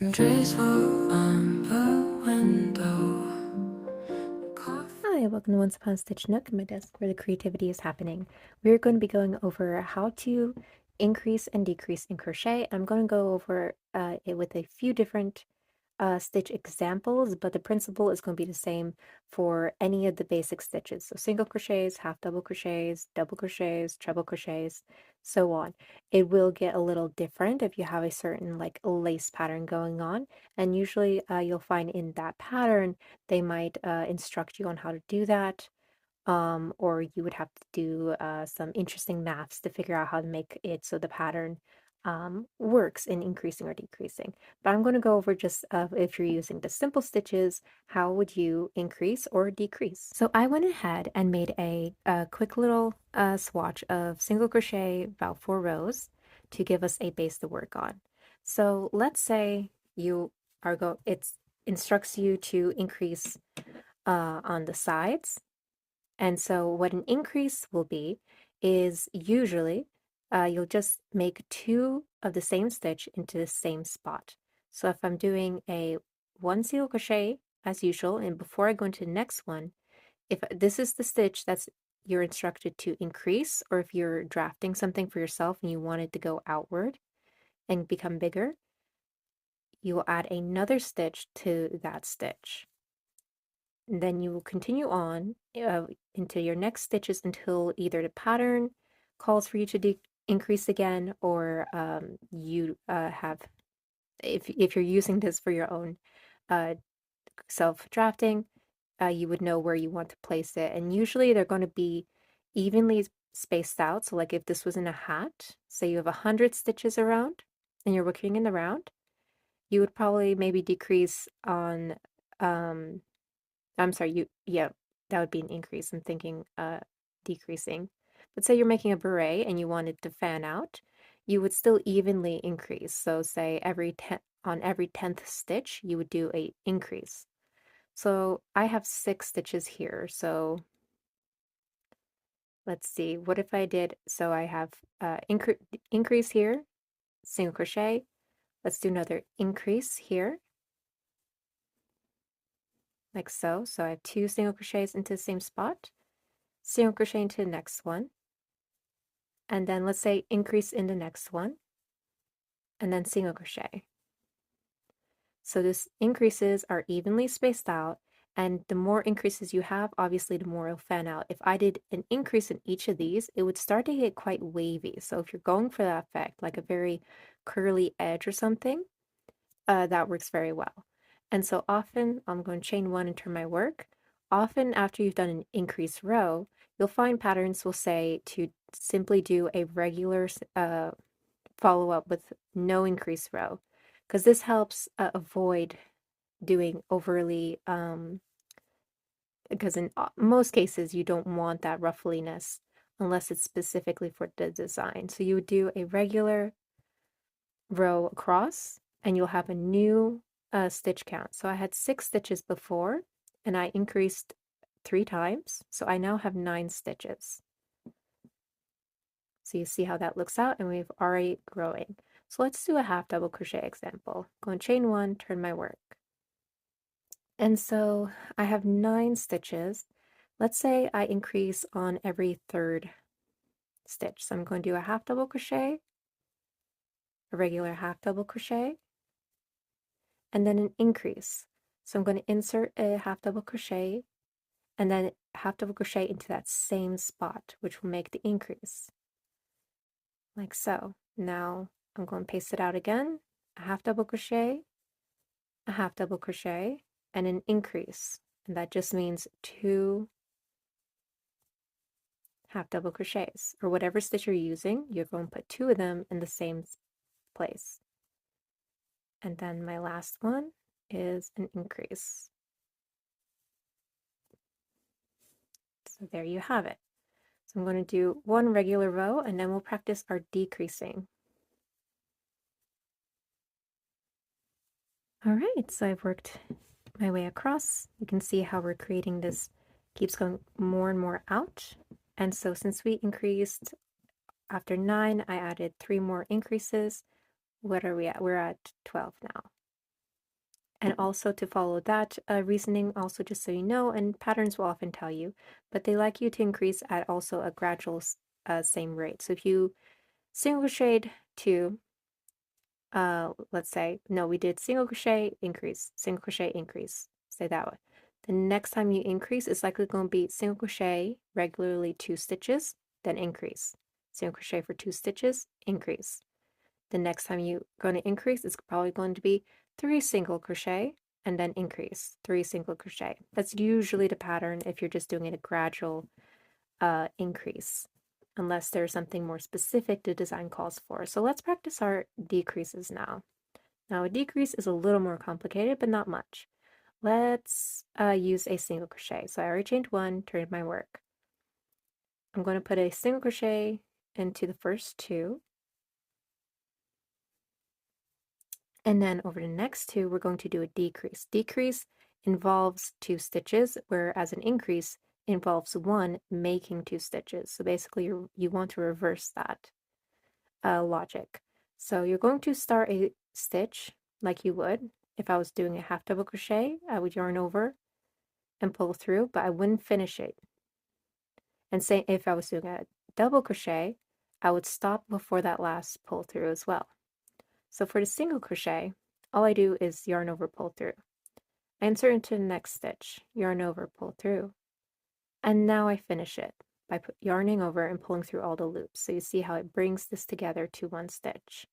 Graceful amber window. Hi, welcome to Once Upon a Stitch Nook, my desk where the creativity is happening. We're going to be going over how to increase and decrease in crochet. I'm going to go over it with a few different stitch examples, but the principle is going to be the same for any of the basic stitches. So single crochets, half double crochets, double crochets, treble crochets, so on. It will get a little different if you have a certain like lace pattern going on, and usually you'll find in that pattern they might instruct you on how to do that, or you would have to do some interesting maths to figure out how to make it so the pattern works in increasing or decreasing. But I'm going to go over just if you're using the simple stitches, how would you increase or decrease? So I went ahead and made a quick little swatch of single crochet, about 4 rows, to give us a base to work on. So let's say you are it instructs you to increase on the sides, and so what an increase will be is usually you'll just make 2 of the same stitch into the same spot. So if I'm doing a 1 single crochet as usual, and before I go into the next one, if this is the stitch that's you're instructed to increase, or if you're drafting something for yourself and you want it to go outward and become bigger, you will add another stitch to that stitch. And then you will continue on into your next stitches until either the pattern calls for you to increase again, or you have, if you're using this for your own uh, self drafting, you would know where you want to place it. And usually they're going to be evenly spaced out. So like if this was in a hat, say you have 100 stitches around and you're working in the round, you would probably maybe decrease on um, I'm sorry, yeah, that would be an increase. I'm thinking decreasing. But say you're making a beret and you want it to fan out, you would still evenly increase. So say on every 10th stitch, you would do a increase. So I have 6 stitches here. So let's see, what if I did, so I have increase here, single crochet. Let's do another increase here, like so. So I have 2 single crochets into the same spot, single crochet into the next one, and then let's say increase in the next one, and then single crochet. So this increases are evenly spaced out, and the more increases you have, obviously the more it'll fan out. If I did an increase in each of these, it would start to get quite wavy. So if you're going for that effect, like a very curly edge or something, that works very well. And so often, I'm going to chain 1 and turn my work. Often after you've done an increase row, you'll find patterns will say to simply do a regular follow up with no increase row, because this helps avoid doing overly, because in most cases you don't want that ruffliness unless it's specifically for the design. So you would do a regular row across and you'll have a new stitch count. So I had 6 stitches before and I increased 3 times. So I now have 9 stitches. So you see how that looks out, and we've already growing. So let's do a half double crochet example. Go and chain 1, turn my work. And so I have 9 stitches. Let's say I increase on every 3rd stitch. So I'm going to do a half double crochet, a regular half double crochet, and then an increase. So I'm going to insert a half double crochet and then half double crochet into that same spot, which will make the increase, like so. Now I'm going to paste it out again, a half double crochet, a half double crochet, and an increase. And that just means 2 half double crochets, or whatever stitch you're using, you're going to put 2 of them in the same place. And then my last one is an increase. So there you have it. So I'm going to do 1 regular row and then we'll practice our decreasing. All right, so I've worked my way across. You can see how we're creating this, keeps going more and more out. And so since we increased after 9, I added 3 more increases. What are we at? We're at 12 now. And also to follow that reasoning, also just so you know, and patterns will often tell you, but they like you to increase at also a gradual same rate. So if you single crocheted two, let's say, no, we did single crochet, increase, single crochet, increase, say that way. The next time you increase, it's likely going to be single crochet, regularly 2 stitches, then increase. Single crochet for 2 stitches, increase. The next time you're going to increase, it's probably going to be 3 single crochet, and then increase, 3 single crochet. That's usually the pattern if you're just doing it a gradual increase, unless there's something more specific the design calls for. So let's practice our decreases now. Now a decrease is a little more complicated, but not much. Let's use a single crochet. So I already chained 1, turned my work. I'm going to put a single crochet into the first 2, and then over the next 2 we're going to do a decrease. Decrease involves 2 stitches, whereas an increase involves 1 making 2 stitches. So basically you want to reverse that logic. So you're going to start a stitch like you would if I was doing a half double crochet. I would yarn over and pull through, but I wouldn't finish it. And say if I was doing a double crochet, I would stop before that last pull through as well. So for the single crochet, all I do is yarn over, pull through. I insert into the next stitch, yarn over, pull through. And now I finish it by yarning over and pulling through all the loops. So you see how it brings this together to 1 stitch.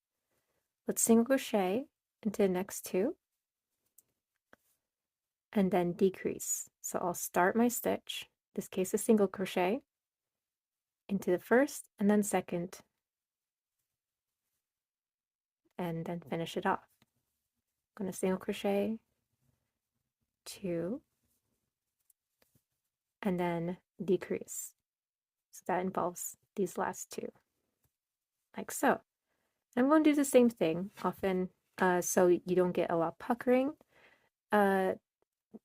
Let's single crochet into the next 2 and then decrease. So I'll start my stitch, in this case a single crochet, into the first and then second, and then finish it off. I'm going to single crochet, 2, and then decrease. So that involves these last 2, like so. I'm going to do the same thing often so you don't get a lot of puckering.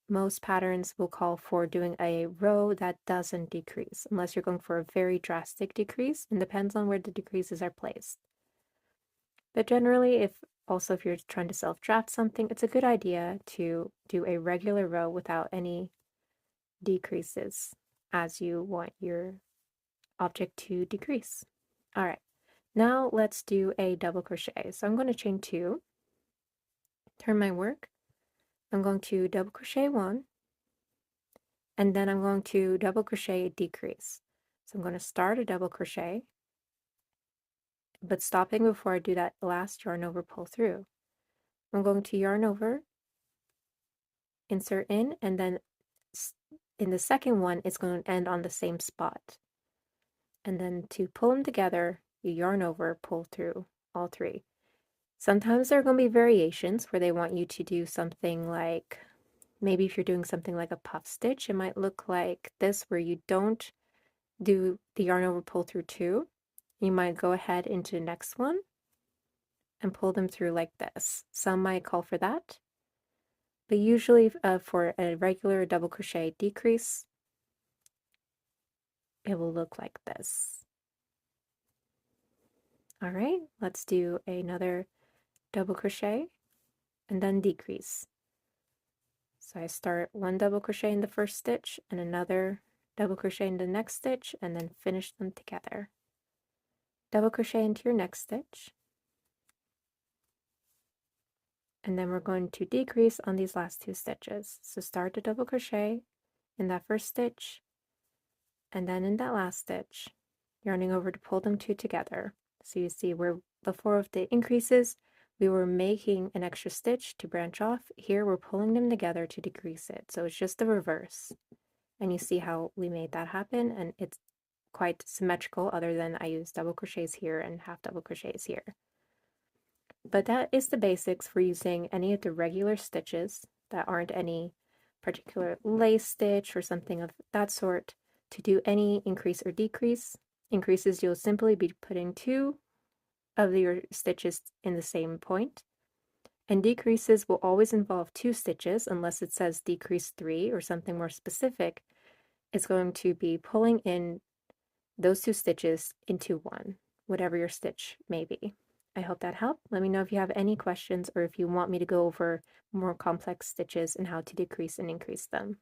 Most patterns will call for doing a row that doesn't decrease, unless you're going for a very drastic decrease, and depends on where the decreases are placed. But generally, if you're trying to self-draft something, it's a good idea to do a regular row without any decreases as you want your object to decrease. All right, now let's do a double crochet. So I'm going to chain 2, turn my work, I'm going to double crochet 1, and then I'm going to double crochet, decrease. So I'm going to start a double crochet, but stopping before I do that last yarn over, pull through. I'm going to yarn over, insert in, and then in the second one it's going to end on the same spot. And then to pull them together, you yarn over, pull through all 3. Sometimes there are going to be variations where they want you to do something like, maybe if you're doing something like a puff stitch, it might look like this, where you don't do the yarn over, pull through 2. You might go ahead into the next one and pull them through like this. Some might call for that, but usually for a regular double crochet decrease, it will look like this. All right, let's do another double crochet and then decrease. So I start 1 double crochet in the first stitch and another double crochet in the next stitch, and then finish them together. Double crochet into your next stitch, and then we're going to decrease on these last 2 stitches. So start a double crochet in that first stitch, and then in that last stitch, yarning over to pull them 2 together. So you see where before with the increases, we were making an extra stitch to branch off. Here we're pulling them together to decrease it. So it's just the reverse. And you see how we made that happen, and it's quite symmetrical, other than I use double crochets here and half double crochets here. But that is the basics for using any of the regular stitches that aren't any particular lace stitch or something of that sort to do any increase or decrease. Increases, you'll simply be putting 2 of your stitches in the same point, and decreases will always involve 2 stitches unless it says decrease 3 or something more specific. It's going to be pulling in those 2 stitches into 1, whatever your stitch may be. I hope that helped. Let me know if you have any questions or if you want me to go over more complex stitches and how to decrease and increase them.